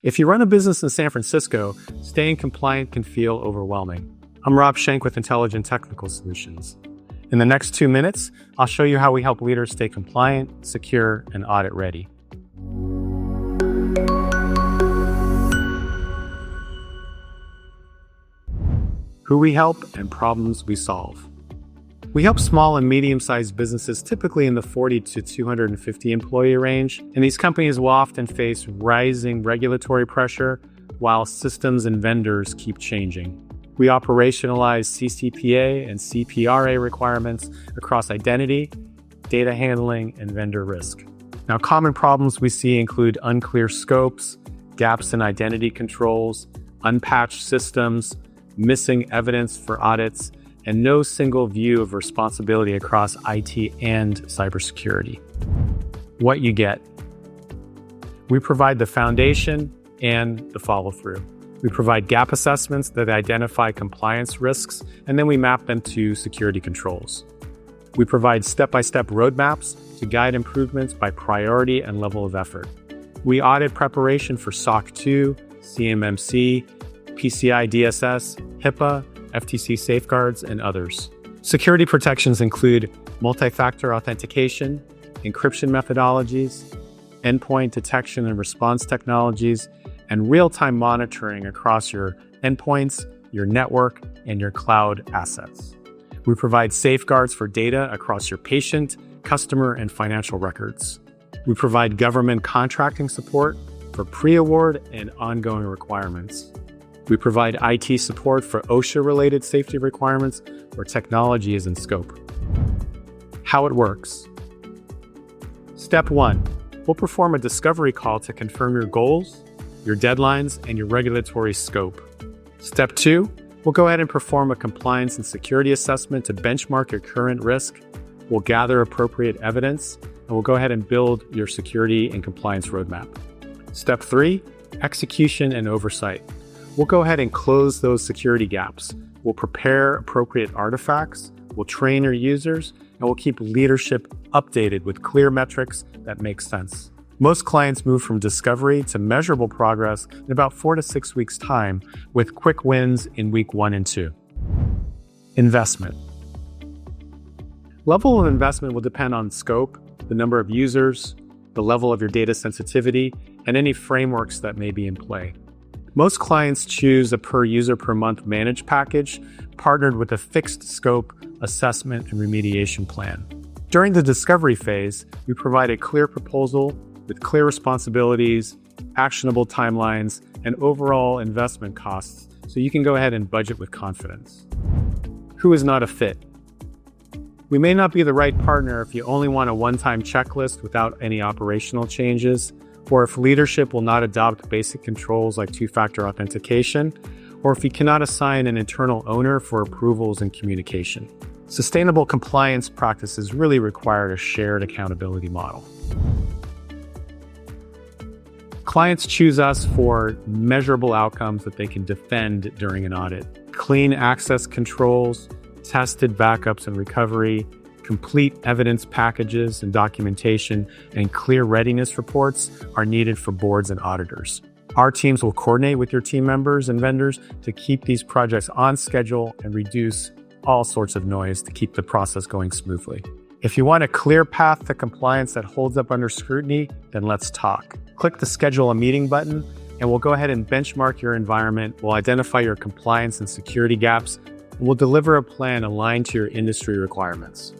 If you run a business in San Francisco, staying compliant can feel overwhelming. I'm Rob Schenk with Intelligent Technical Solutions. In the next 2 minutes, I'll show you how we help leaders stay compliant, secure, and audit ready. Who we help and problems we solve. We help small and medium-sized businesses, typically in the 40 to 250 employee range, and these companies will often face rising regulatory pressure while systems and vendors keep changing. We operationalize CCPA and CPRA requirements across identity, data handling, and vendor risk. Now, common problems we see include unclear scopes, gaps in identity controls, unpatched systems, missing evidence for audits, and no single view of responsibility across IT and cybersecurity. What you get. We provide the foundation and the follow-through. We provide gap assessments that identify compliance risks, and then we map them to security controls. We provide step-by-step roadmaps to guide improvements by priority and level of effort. We audit preparation for SOC 2, CMMC, PCI DSS, HIPAA, FTC safeguards, and others. Security protections include multi-factor authentication, encryption methodologies, endpoint detection and response technologies, and real-time monitoring across your endpoints, your network, and your cloud assets. We provide safeguards for data across your patient, customer, and financial records. We provide government contracting support for pre-award and ongoing requirements. We provide IT support for OSHA-related safety requirements where technology is in scope. How it works. Step 1. We'll perform a discovery call to confirm your goals, your deadlines, and your regulatory scope. Step 2. We'll go ahead and perform a compliance and security assessment to benchmark your current risk. We'll gather appropriate evidence, and we'll go ahead and build your security and compliance roadmap. Step 3. Execution and oversight. We'll go ahead and close those security gaps. We'll prepare appropriate artifacts, we'll train your users, and we'll keep leadership updated with clear metrics that make sense. Most clients move from discovery to measurable progress in about 4 to 6 weeks' time, with quick wins in week 1 and 2. Investment. Level of investment will depend on scope, the number of users, the level of your data sensitivity, and any frameworks that may be in play. Most clients choose a per user per month managed package partnered with a fixed scope assessment and remediation plan. During the discovery phase, we provide a clear proposal with clear responsibilities, actionable timelines, and overall investment costs so you can go ahead and budget with confidence. Who is not a fit? We may not be the right partner if you only want a one-time checklist without any operational changes, or if leadership will not adopt basic controls like two-factor authentication, or if you cannot assign an internal owner for approvals and communication. Sustainable compliance practices really require a shared accountability model. Clients choose us for measurable outcomes that they can defend during an audit. Clean access controls, tested backups and recovery, complete evidence packages and documentation, and clear readiness reports are needed for boards and auditors. Our teams will coordinate with your team members and vendors to keep these projects on schedule and reduce all sorts of noise to keep the process going smoothly. If you want a clear path to compliance that holds up under scrutiny, then let's talk. Click the Schedule a Meeting button, and we'll go ahead and benchmark your environment. We'll identify your compliance and security gaps, and we'll deliver a plan aligned to your industry requirements.